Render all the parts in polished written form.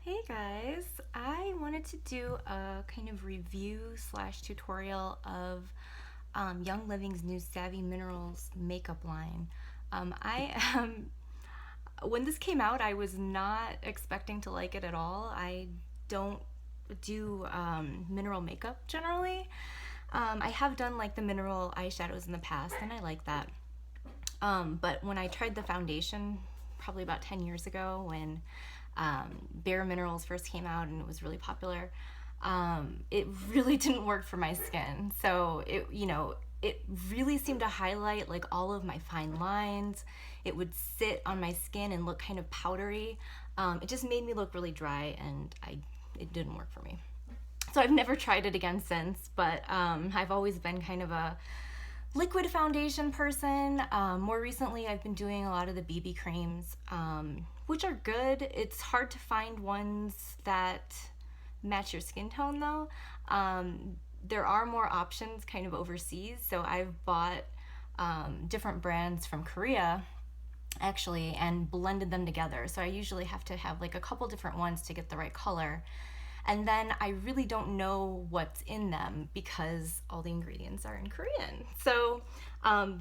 Hey guys, I wanted to do a kind of review slash tutorial of Young Living's new Savvy Minerals makeup line. I am, when this came out, I was not expecting to like it at all. I don't do mineral makeup generally. I have done like the mineral eyeshadows in the past, and I like that. But when I tried the foundation, probably about 10 years ago, when Bare Minerals first came out and it was really popular, it really didn't work for my skin. So it really seemed to highlight like all of my fine lines. It would sit on my skin and look kind of powdery. It just made me look really dry, and it didn't work for me. So I've never tried it again since, but I've always been kind of a liquid foundation person. More recently, I've been doing a lot of the BB creams, which are good. It's hard to find ones that match your skin tone, though. There are more options kind of overseas, so I've bought different brands from Korea actually and blended them together. So I usually have to have like a couple different ones to get the right color. And then I really don't know what's in them because all the ingredients are in Korean. So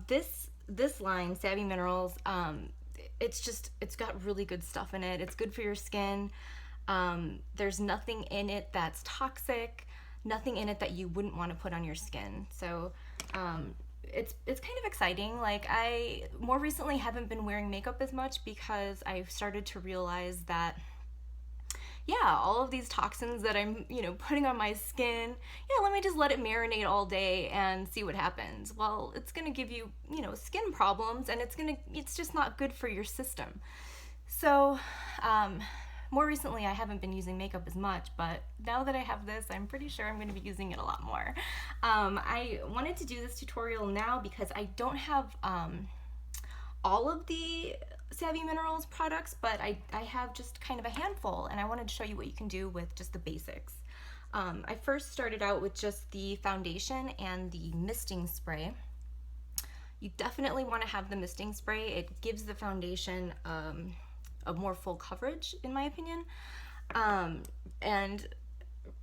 this line, Savvy Minerals, it's got really good stuff in it. It's good for your skin. There's nothing in it that's toxic, nothing in it that you wouldn't want to put on your skin. So it's kind of exciting. Like, I more recently haven't been wearing makeup as much because I've started to realize that yeah, all of these toxins that I'm, putting on my skin, yeah, let me just let it marinate all day and see what happens. Well, it's going to give you, skin problems, and it's just not good for your system. So, more recently I haven't been using makeup as much, but now that I have this, I'm pretty sure I'm going to be using it a lot more. I wanted to do this tutorial now because I don't have all of the Savvy Minerals products, but I have just kind of a handful, and I wanted to show you what you can do with just the basics. I first started out with just the foundation and the misting spray. You definitely want to have the misting spray. It gives the foundation a more full coverage, in my opinion. And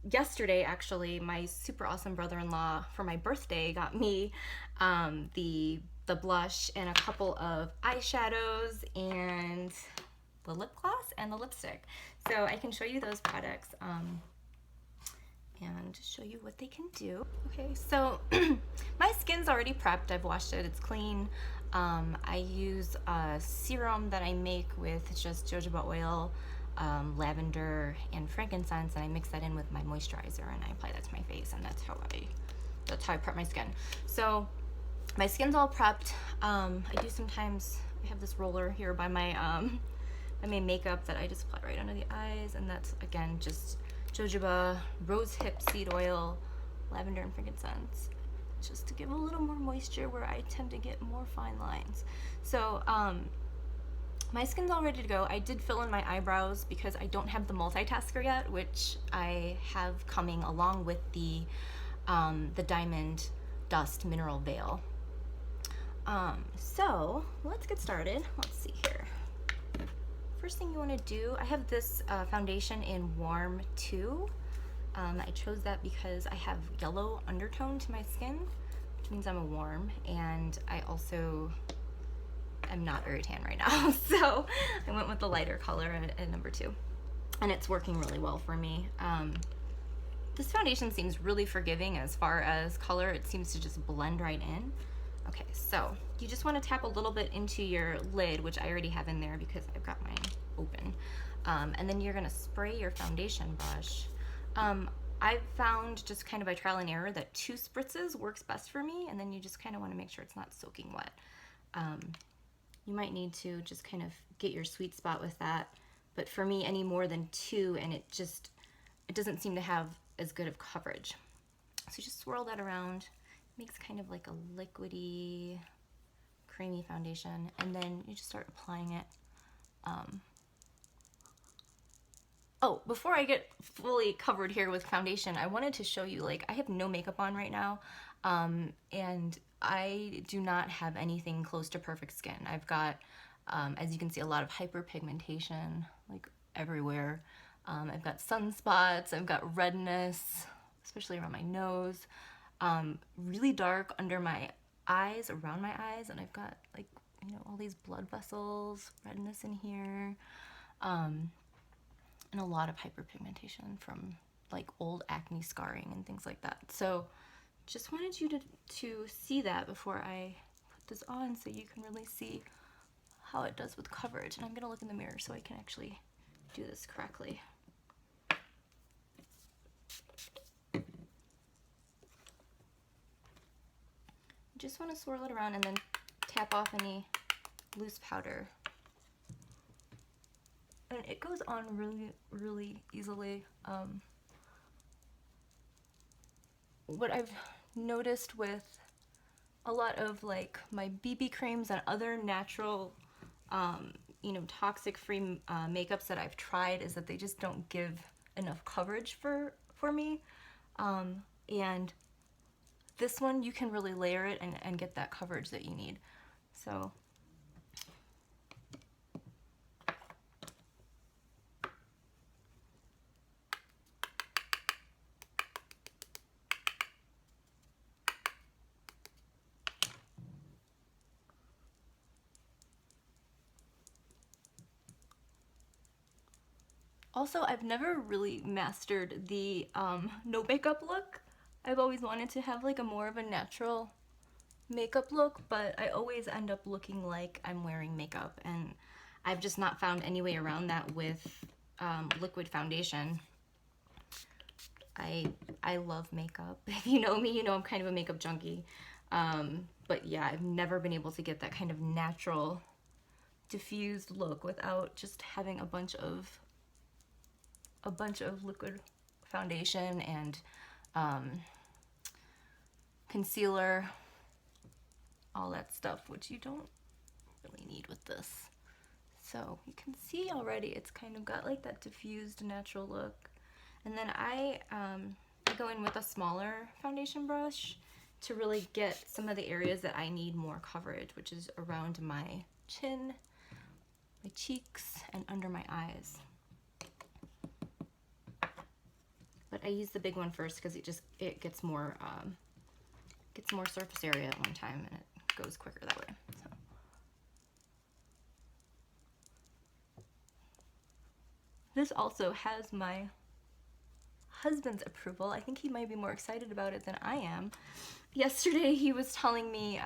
yesterday, actually, my super awesome brother-in-law for my birthday got me the blush and a couple of eyeshadows and the lip gloss and the lipstick. So I can show you those products and show you what they can do. Okay, so my skin's already prepped. I've washed it. It's clean. I use a serum that I make with just jojoba oil, lavender, and frankincense, and I mix that in with my moisturizer, and I apply that to my face, and that's how I prep my skin. So my skin's all prepped. I do sometimes, I have this roller here by my makeup that I just apply right under the eyes, and that's again just jojoba, rose hip seed oil, lavender, and frankincense, just to give a little more moisture where I tend to get more fine lines. So my skin's all ready to go. I did fill in my eyebrows because I don't have the multitasker yet, which I have coming along with the Diamond Dust Mineral Veil. So let's get started. Let's see here. First thing you want to do, I have this foundation in Warm 2. I chose that because I have yellow undertone to my skin, which means I'm a warm, and I also am not very tan right now. So I went with the lighter color at number 2, and it's working really well for me. This foundation seems really forgiving as far as color. It seems to just blend right in. Okay, so you just want to tap a little bit into your lid, which I already have in there because I've got mine open. And then you're going to spray your foundation brush. I've found just kind of by trial and error that 2 spritzes works best for me, and then you just kind of want to make sure it's not soaking wet. You might need to just kind of get your sweet spot with that, but for me, any more than 2, and it doesn't seem to have as good of coverage. So you just swirl that around. Makes kind of like a liquidy, creamy foundation, and then you just start applying it. Oh, before I get fully covered here with foundation, I wanted to show you, like, I have no makeup on right now, and I do not have anything close to perfect skin. I've got, as you can see, a lot of hyperpigmentation, like, everywhere. I've got sunspots, I've got redness, especially around my nose, really dark under my eyes, around my eyes, and I've got like, you know, all these blood vessels, redness in here, and a lot of hyperpigmentation from like old acne scarring and things like that. So just wanted you to see that before I put this on so you can really see how it does with coverage. And I'm gonna look in the mirror so I can actually do this correctly. Just want to swirl it around and then tap off any loose powder. And it goes on really, really easily. What I've noticed with a lot of like my BB creams and other natural, you know, toxic-free makeups that I've tried is that they just don't give enough coverage for me. And this one, you can really layer it and get that coverage that you need. So also, I've never really mastered the no makeup look. I've always wanted to have like a more of a natural makeup look, but I always end up looking like I'm wearing makeup, and I've just not found any way around that with liquid foundation. I love makeup. If you know me, you know I'm kind of a makeup junkie. But yeah, I've never been able to get that kind of natural diffused look without just having a bunch of liquid foundation and concealer, all that stuff, which you don't really need with this. So you can see already it's kind of got like that diffused natural look. And then I go in with a smaller foundation brush to really get some of the areas that I need more coverage, which is around my chin, my cheeks, and under my eyes. But I use the big one first because it gets more surface area at one time, and it goes quicker that way. So. This also has my husband's approval. I think he might be more excited about it than I am. Yesterday he was telling me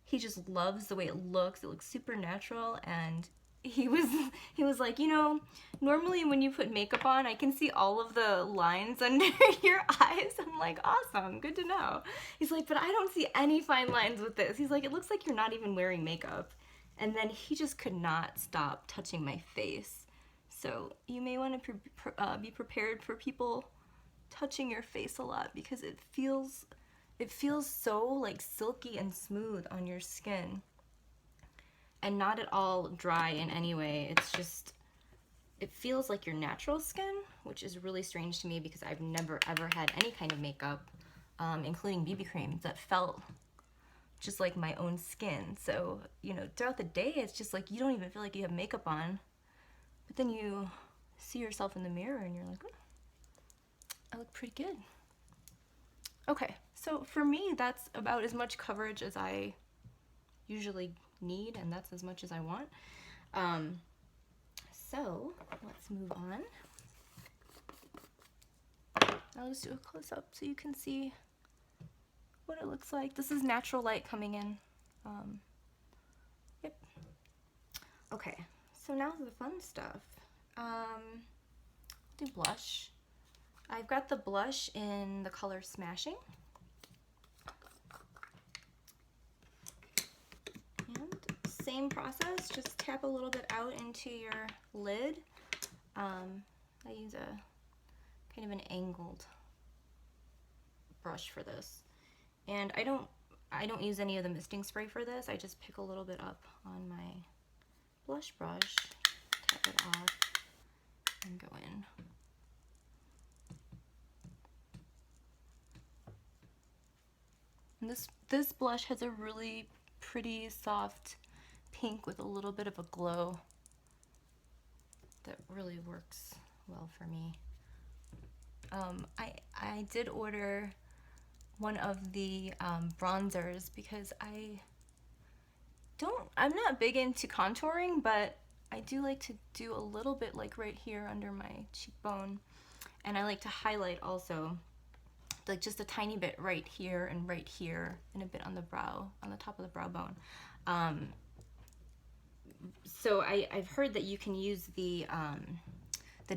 he just loves the way it looks. It looks super natural, and he was like, you know, normally when you put makeup on, I can see all of the lines under your eyes. I'm like, awesome, good to know. He's like, but I don't see any fine lines with this. He's like, it looks like you're not even wearing makeup. And then he just could not stop touching my face. So you may want to be prepared for people touching your face a lot, because it feels so like silky and smooth on your skin, and not at all dry in any way. It's just, it feels like your natural skin, which is really strange to me because I've never ever had any kind of makeup, including BB cream, that felt just like my own skin. So, you know, throughout the day, it's just like you don't even feel like you have makeup on. But then you see yourself in the mirror and you're like, oh, I look pretty good. Okay, so for me, that's about as much coverage as I usually need, and that's as much as I want. So let's move on. I'll just do a close-up so you can see what it looks like. This is natural light coming in. Yep. Okay. So now the fun stuff. I'll do blush. I've got the blush in the color Smashing. And same process, just tap a little bit out into your lid. I use a kind of an angled brush for this. And I don't use any of the misting spray for this. I just pick a little bit up on my blush brush, tap it off, and go in. And this blush has a really pretty soft pink with a little bit of a glow that really works well for me. I did order one of the bronzers because I'm not big into contouring, but I do like to do a little bit like right here under my cheekbone, and I like to highlight also, like just a tiny bit right here and a bit on the brow, on the top of the brow bone. So I've heard that you can use the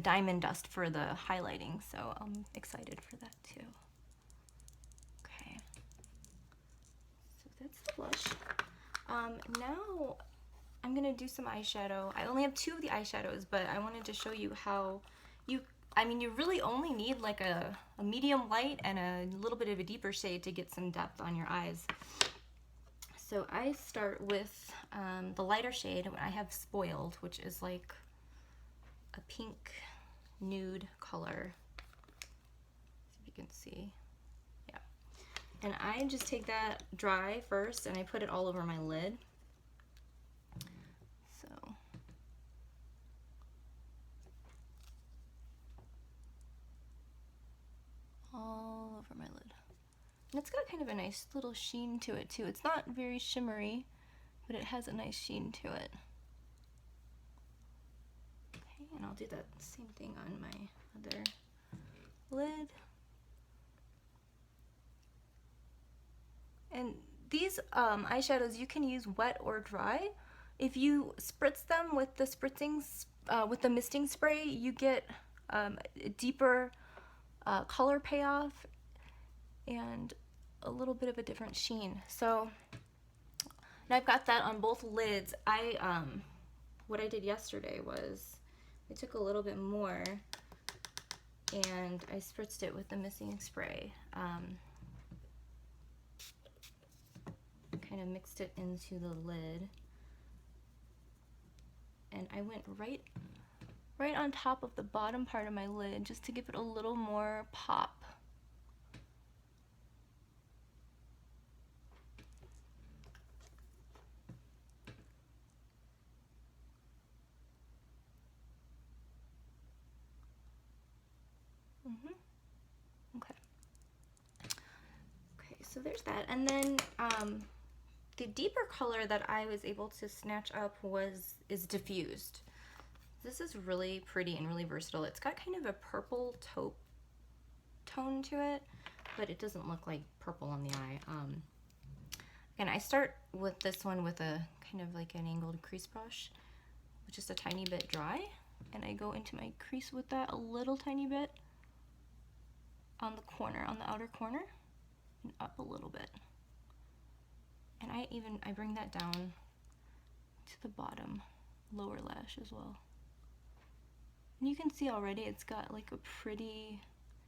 diamond dust for the highlighting, so I'm excited for that too. Okay, so that's the blush. Now I'm gonna do some eyeshadow. I only have 2 of the eyeshadows, but I wanted to show you how you really only need like a medium light and a little bit of a deeper shade to get some depth on your eyes. So I start with the lighter shade. I have Spoiled, which is like a pink nude color. See if you can see. Yeah. And I just take that dry first and I put it all over my lid. So all over my lid. And it's got kind of a nice little sheen to it too. It's not very shimmery, but it has a nice sheen to it. Okay, and I'll do that same thing on my other lid. And these eyeshadows you can use wet or dry. If you spritz them with the misting spray, you get a deeper color payoff and a little bit of a different sheen. So now I've got that on both lids. What I did yesterday was I took a little bit more and I spritzed it with the misting spray. Kind of mixed it into the lid, and I went right on top of the bottom part of my lid just to give it a little more pop. Okay. Okay, so there's that, and then the deeper color that I was able to snatch up is Diffused. This is really pretty and really versatile. It's got kind of a purple taupe tone to it, but it doesn't look like purple on the eye. And I start with this one with a kind of like an angled crease brush, with just a tiny bit dry, and I go into my crease with that a little tiny bit on the corner, on the outer corner, and up a little bit. And I bring that down to the bottom lower lash as well. And you can see already it's got like a pretty,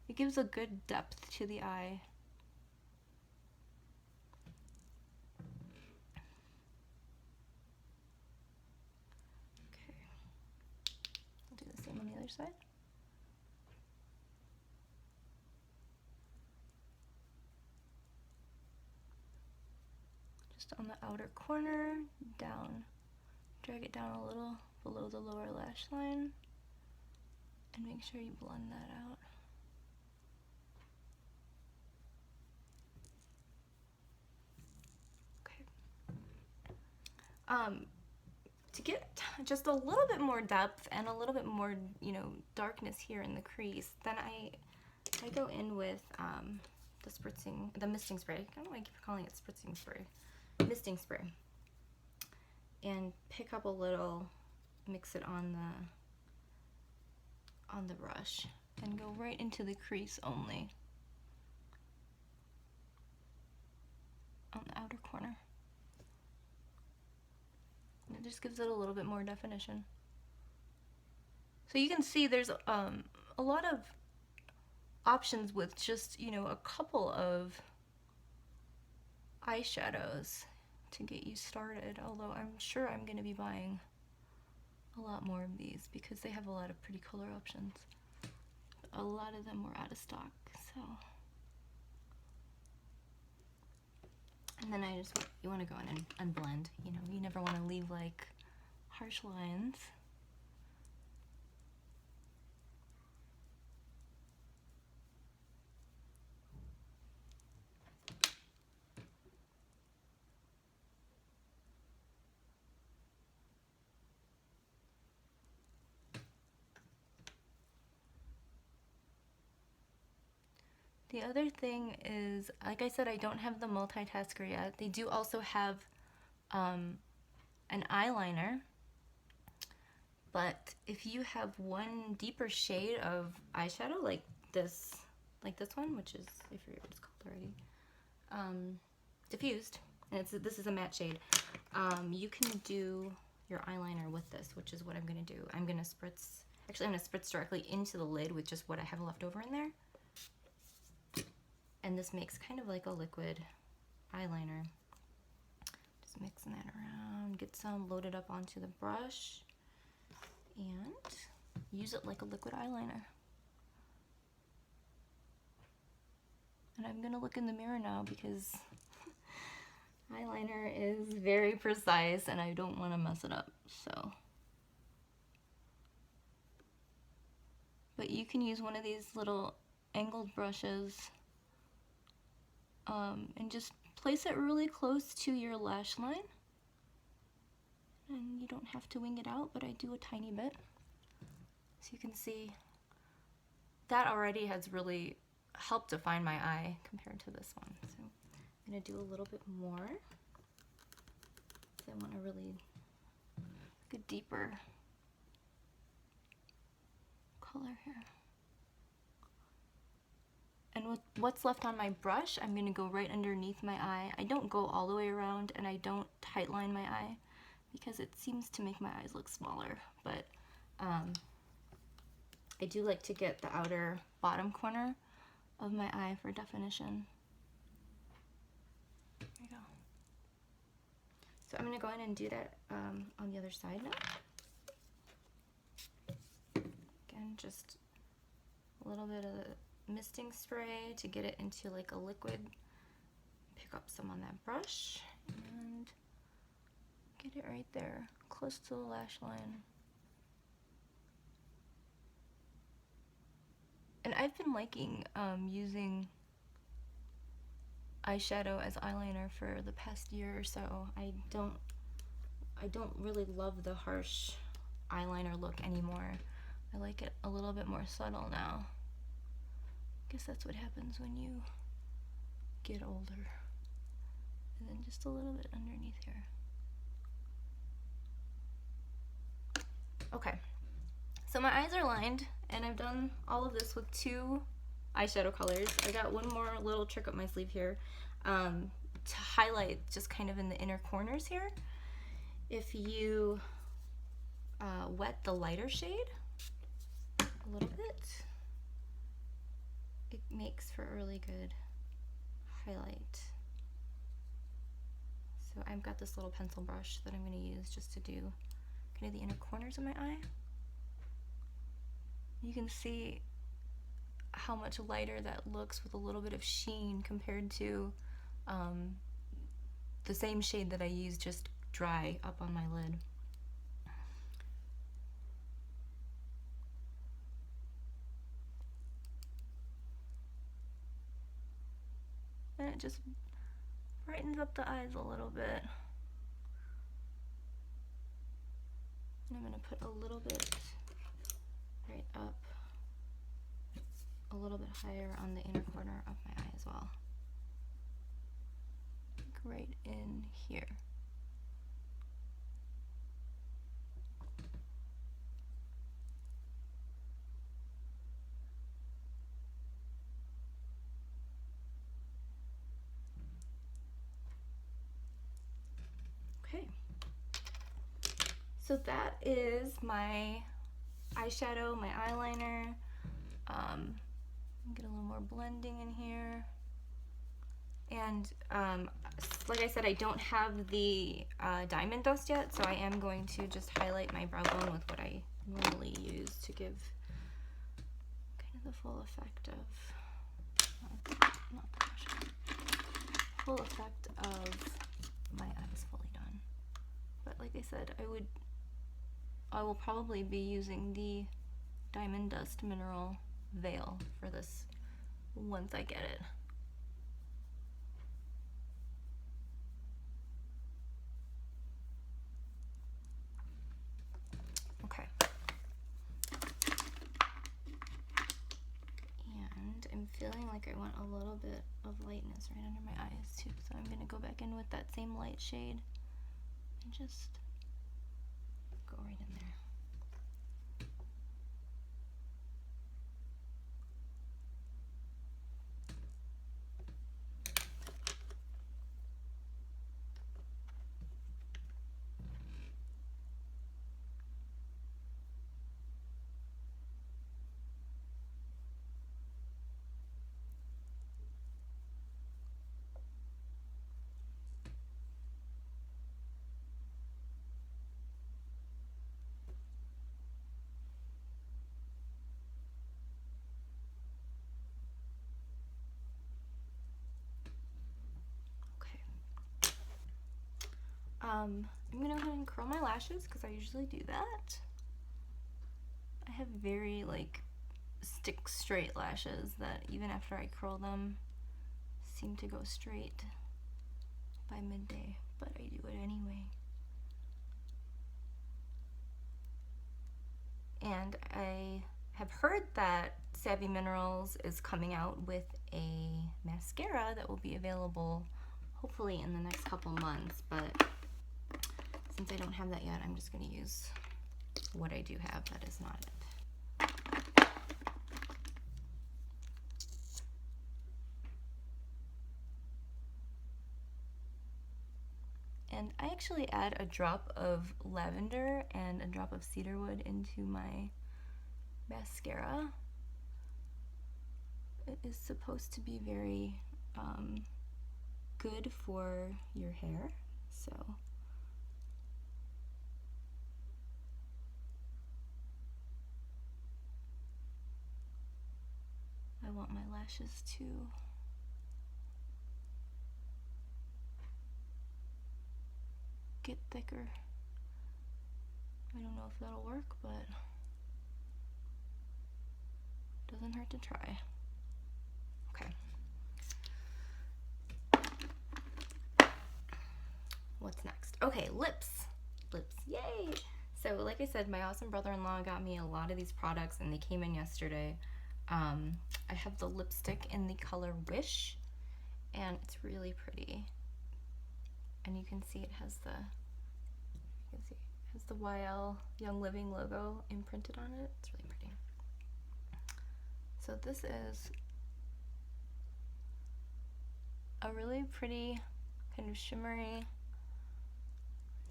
it gives a good depth to the eye. Okay, I'll do the same on the other side. Just on the outer corner, down. Drag it down a little below the lower lash line, and make sure you blend that out. Okay. To get just a little bit more depth and a little bit more, darkness here in the crease, then I go in with the misting spray. I don't know why I keep calling it spritzing spray. Misting spray. And pick up a little, mix it on the brush, and go right into the crease only, on the outer corner. And it just gives it a little bit more definition. So you can see there's a lot of options with just, a couple of eyeshadows to get you started, although I'm sure I'm going to be buying a lot more of these because they have a lot of pretty color options. A lot of them were out of stock, so. And then you want to go in and blend, you never want to leave like harsh lines. The other thing is, like I said, I don't have the multitasker yet. They do also have an eyeliner, but if you have one deeper shade of eyeshadow like this one, which is, I forget what it's called already, diffused, and this is a matte shade, you can do your eyeliner with this, which is what I'm gonna do. I'm gonna spritz directly into the lid with just what I have left over in there. And this makes kind of like a liquid eyeliner. Just mixing that around, get some loaded up onto the brush, and use it like a liquid eyeliner. And I'm gonna look in the mirror now because eyeliner is very precise and I don't want to mess it up, so. But you can use one of these little angled brushes and just place it really close to your lash line. And you don't have to wing it out, but I do a tiny bit. So you can see that already has really helped define my eye compared to this one. So I'm gonna do a little bit more. I want a really good deeper color here. And with what's left on my brush, I'm gonna go right underneath my eye. I don't go all the way around, and I don't tight line my eye because it seems to make my eyes look smaller, but I do like to get the outer bottom corner of my eye for definition. There we go. So I'm gonna go in and do that on the other side now. Again, just a little bit of misting spray to get it into like a liquid. Pick up some on that brush and get it right there, close to the lash line. And I've been liking using eyeshadow as eyeliner for the past year or so. I don't really love the harsh eyeliner look anymore. I like it a little bit more subtle now. I guess that's what happens when you get older. And then just a little bit underneath here. Okay, so my eyes are lined, and I've done all of this with 2 eyeshadow colors. I got one more little trick up my sleeve here to highlight just kind of in the inner corners here. If you wet the lighter shade a little bit, it makes for a really good highlight. So I've got this little pencil brush that I'm going to use just to do kind of the inner corners of my eye. You can see how much lighter that looks with a little bit of sheen compared to the same shade that I used just dry up on my lid. And it just brightens up the eyes a little bit. And I'm going to put a little bit right up, a little bit higher on the inner corner of my eye as well. Like right in here. Okay. So that is my eyeshadow, my eyeliner. Get a little more blending in here. And like I said, I don't have the diamond dust yet, so I am going to just highlight my brow bone with what I normally use to give kind of the full effect of, full effect of my eyes fully done. But like I said, I will probably be using the Diamond Dust Mineral Veil for this once I get it. Okay. And I'm feeling like I want a little bit of lightness right under my eyes too, so I'm going to go back in with that same light shade and just go right in there. I'm gonna go ahead and curl my lashes because I usually do that. I have very like stick straight lashes that even after I curl them seem to go straight by midday, but I do it anyway. And I have heard that Savvy Minerals is coming out with a mascara that will be available hopefully in the next couple months, but since I don't have that yet, I'm just going to use what I do have that is not it. And I actually add a drop of lavender and a drop of cedarwood into my mascara. It is supposed to be very good for your hair, so I want my lashes to get thicker. I don't know if that'll work, but doesn't hurt to try. Okay. What's next? Okay, lips. Lips, yay! So like I said, my awesome brother-in-law got me a lot of these products and they came in yesterday. I have the lipstick in the color Wish, and it's really pretty. And you can see it has the YL Young Living logo imprinted on it. It's really pretty. So this is a really pretty kind of shimmery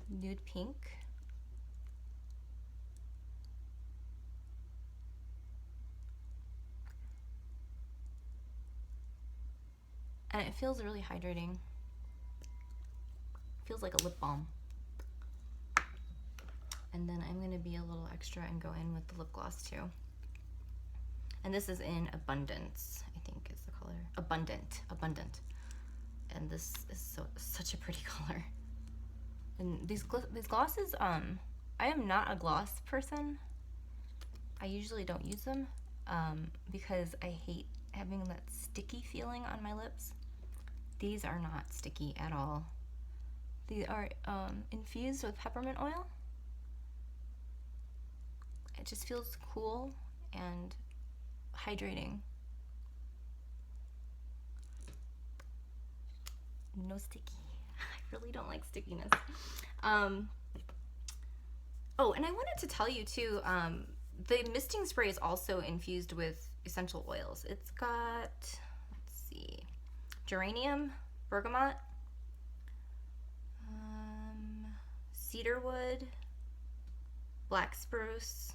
nude pink. And it feels really hydrating. Feels like a lip balm. And then I'm gonna be a little extra and go in with the lip gloss too. And this is in Abundance, I think is the color. Abundant. And this is such a pretty color. And these glosses, I am not a gloss person. I usually don't use them because I hate having that sticky feeling on my lips. These are not sticky at all. These are infused with peppermint oil. It just feels cool and hydrating. No sticky. I really don't like stickiness. Oh, and I wanted to tell you too, the misting spray is also infused with essential oils. It's got, let's see, geranium, bergamot, cedarwood, black spruce,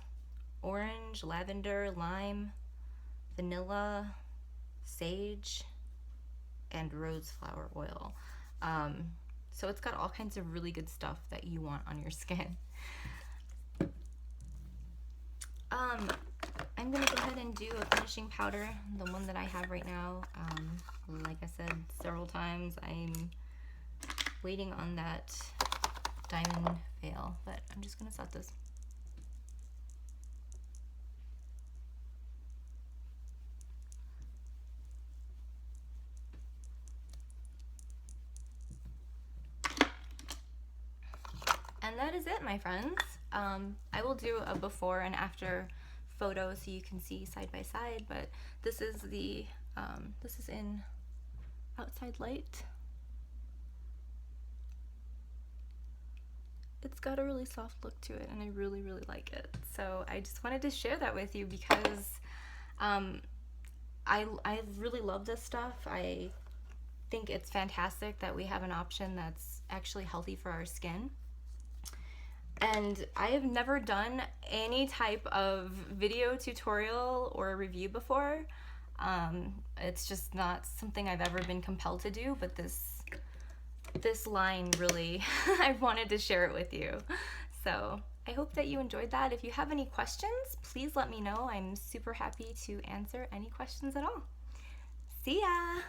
orange, lavender, lime, vanilla, sage, and rose flower oil. So it's got all kinds of really good stuff that you want on your skin. I'm gonna go ahead and do a finishing powder, the one that I have right now. Like I said several times, I'm waiting on that diamond veil, but I'm just gonna set this. And that is it, my friends. I will do a before and after photo so you can see side by side, but this is the This is in Outside Light. It's got a really soft look to it, and I really, really like it. So I just wanted to share that with you because I really love this stuff. I think it's fantastic that we have an option that's actually healthy for our skin. And I have never done any type of video tutorial or review before. It's just not something I've ever been compelled to do, but this line really, I wanted to share it with you. So I hope that you enjoyed that. If you have any questions, please let me know. I'm super happy to answer any questions at all. See ya!